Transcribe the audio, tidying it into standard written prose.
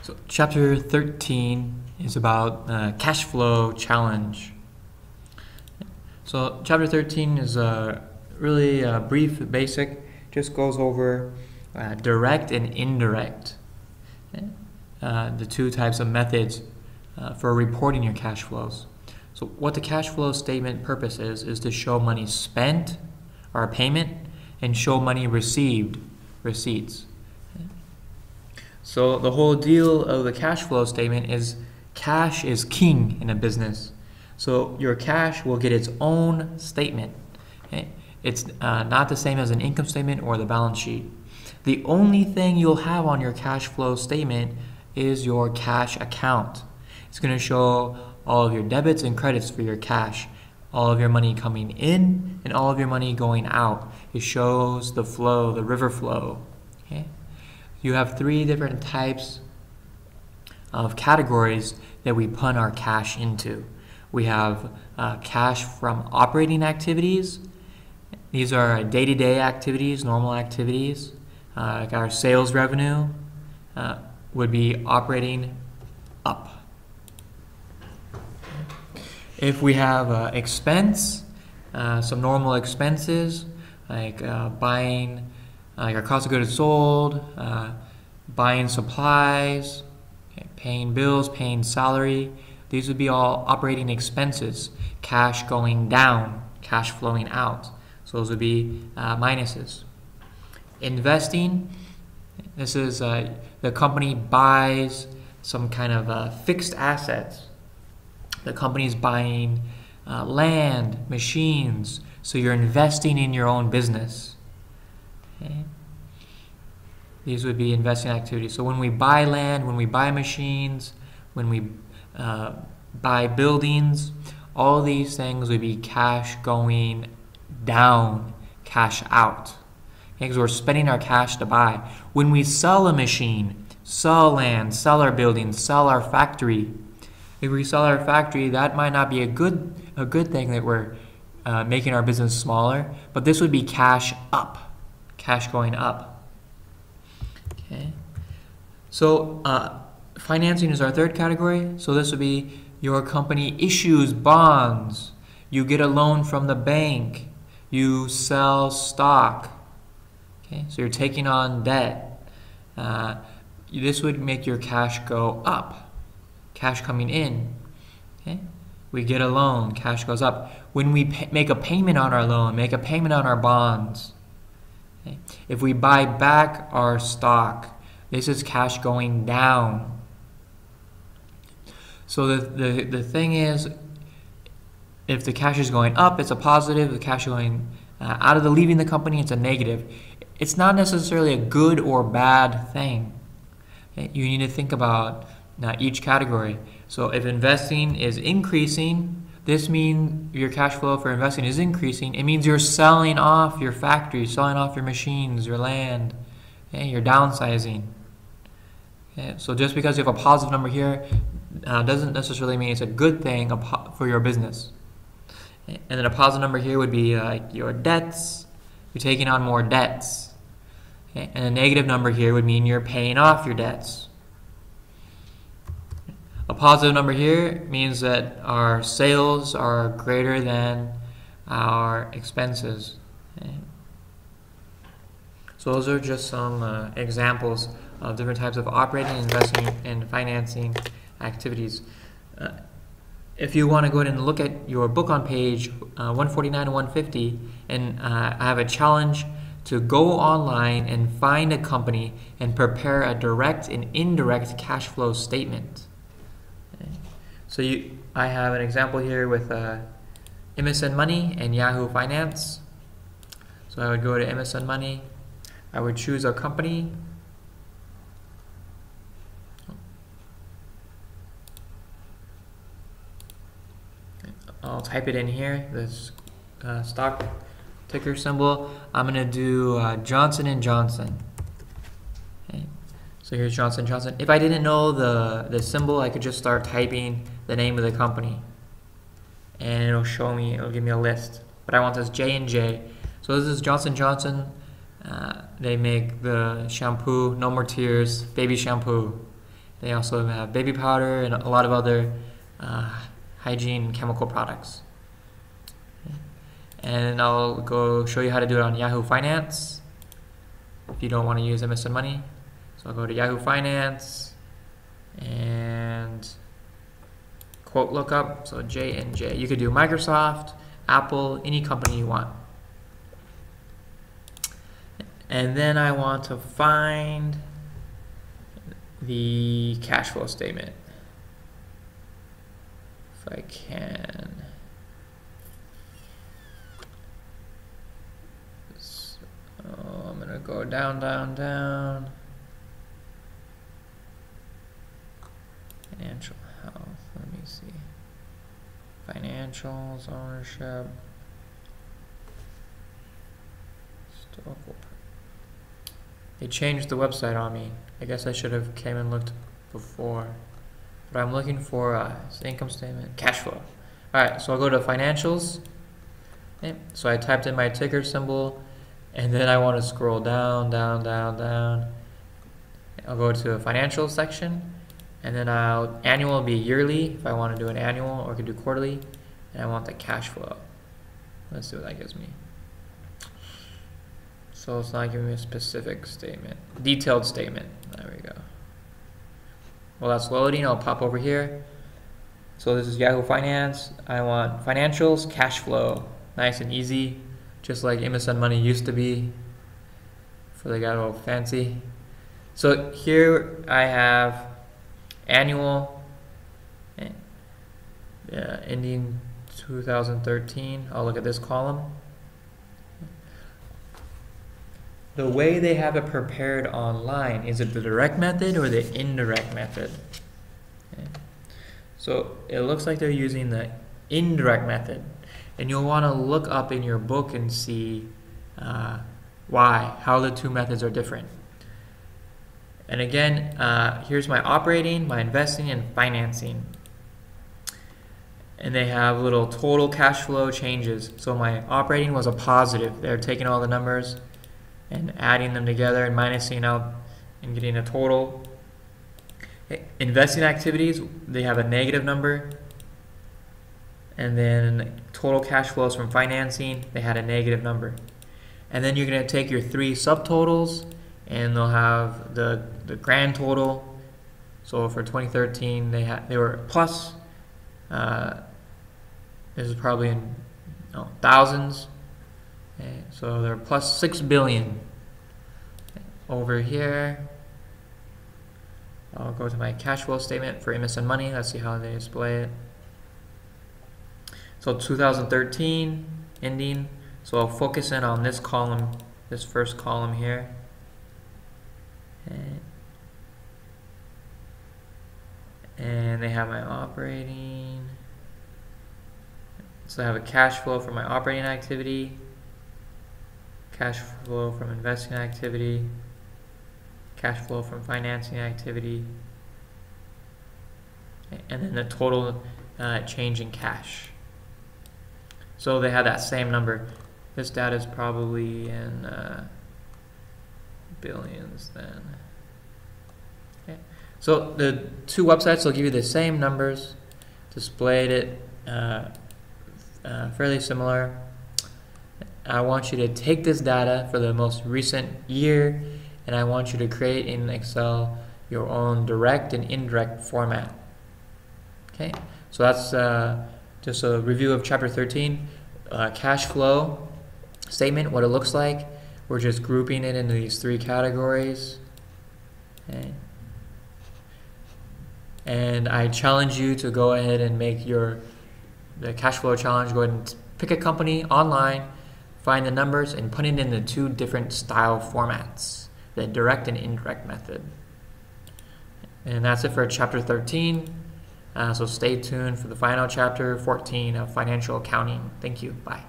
So chapter 13 is about cash flow challenge. So chapter 13 is really brief, basic, just goes over direct and indirect, the two types of methods for reporting your cash flows. So what the cash flow statement purpose is to show money spent, or a payment, and show money received, receipts. So the whole deal of the cash flow statement is cash is king in a business. So your cash will get its own statement. Okay? It's not the same as an income statement or the balance sheet. The only thing you'll have on your cash flow statement is your cash account. It's going to show all of your debits and credits for your cash, all of your money coming in and all of your money going out. It shows the flow, the river flow. Okay? You have three different types of categories that we put our cash into. We have cash from operating activities. These are day-to-day activities, normal activities. Like our sales revenue would be operating up. If we have expense, some normal expenses like buying your cost of goods sold, buying supplies, okay, paying bills, paying salary. These would be all operating expenses. Cash going down, cash flowing out. So those would be minuses. Investing, this is the company buys some kind of fixed assets. The company's buying land, machines, so you're investing in your own business. Okay. These would be investing activities. So when we buy land, when we buy machines, when we buy buildings, all these things would be cash going down, cash out. Because we're spending our cash to buy. When we sell a machine, sell land, sell our buildings, sell our factory, if we sell our factory, that might not be a good thing that we're making our business smaller, but this would be cash up, cash going up. Okay. So financing is our third category. So this would be your company issues bonds. You get a loan from the bank. You sell stock. Okay. So you're taking on debt. This would make your cash go up. Cash coming in. Okay. We get a loan. Cash goes up. When we make a payment on our loan, make a payment on our bonds. Okay. If we buy back our stock, this is cash going down. So the thing is, if the cash is going up, it's a positive. The cash going out of leaving the company, it's a negative. It's not necessarily a good or bad thing. Okay. You need to think about each category. So if investing is increasing, this means your cash flow for investing is increasing. It means you're selling off your factory, selling off your machines, your land. Okay, you're downsizing. Okay, so just because you have a positive number here doesn't necessarily mean it's a good thing for your business. Okay, and then a positive number here would be like your debts. You're taking on more debts. Okay, and a negative number here would mean you're paying off your debts. A positive number here means that our sales are greater than our expenses. Okay. So those are just some examples of different types of operating, investing, and financing activities. If you want to go ahead and look at your book on page 149 and 150, and I have a challenge to go online and find a company and prepare a direct and indirect cash flow statement. So I have an example here with MSN Money and Yahoo Finance. So I would go to MSN Money. I would choose a company. I'll type it in here, this stock ticker symbol. I'm going to do Johnson & Johnson. Okay. So here's Johnson & Johnson. If I didn't know the symbol, I could just start typing the name of the company. And it'll show me, it'll give me a list. But I want this J&J. So this is Johnson & Johnson. They make the shampoo, No More Tears, baby shampoo. They also have baby powder and a lot of other hygiene and chemical products. And I'll go show you how to do it on Yahoo Finance if you don't want to use MSN Money. So I'll go to Yahoo Finance and quote lookup, so J&J. You could do Microsoft, Apple, any company you want. And then I want to find the cash flow statement. If I can. So I'm going to go down, down, down. Financial health, let me see. Financials, ownership. Historical. They changed the website on me. I guess I should have came and looked before. But I'm looking for income statement, cash flow. Alright, so I'll go to financials. Okay. So I typed in my ticker symbol, and then I want to scroll down, down, down, down. I'll go to the financials section, and then annual will be yearly if I want to do an annual, or I could do quarterly, and I want the cash flow. Let's see what that gives me. So it's not giving me a specific statement. Detailed statement. There we go. Well, that's loading. I'll pop over here. So this is Yahoo Finance. I want financials, cash flow. Nice and easy. Just like MSN Money used to be. Before they got all fancy. So here I have annual ending 2013. I'll look at this column. The way they have it prepared online, is it the direct method or the indirect method? Okay. So it looks like they're using the indirect method, and you'll want to look up in your book and see how the two methods are different. And again, here's my operating, my investing, and financing. And they have little total cash flow changes. So my operating was a positive. They're taking all the numbers and adding them together and minusing out and getting a total. Investing activities, they have a negative number. And then total cash flows from financing, they had a negative number. And then you're going to take your three subtotals, and they'll have the grand total. So for 2013, they were plus. This is probably in thousands. Okay, so they're plus 6 billion. Over here, I'll go to my cash flow statement for MSN Money. Let's see how they display it. So 2013 ending. So I'll focus in on this column, this first column here. Okay. And they have my operating. So I have a cash flow from my operating activity, cash flow from investing activity, cash flow from financing activity, and then the total change in cash. So they have that same number. This data is probably in billions then. Okay. So the two websites will give you the same numbers, displayed it fairly similar. I want you to take this data for the most recent year, and I want you to create in Excel your own direct and indirect format. Okay, so that's just a review of chapter 13, cash flow statement, what it looks like. We're just grouping it into these three categories. Okay. And I challenge you to go ahead and make the cash flow challenge. Go ahead and pick a company online, find the numbers, and put it in the two different style formats, the direct and indirect method. And that's it for chapter 13. So stay tuned for the final chapter 14 of financial accounting. Thank you. Bye.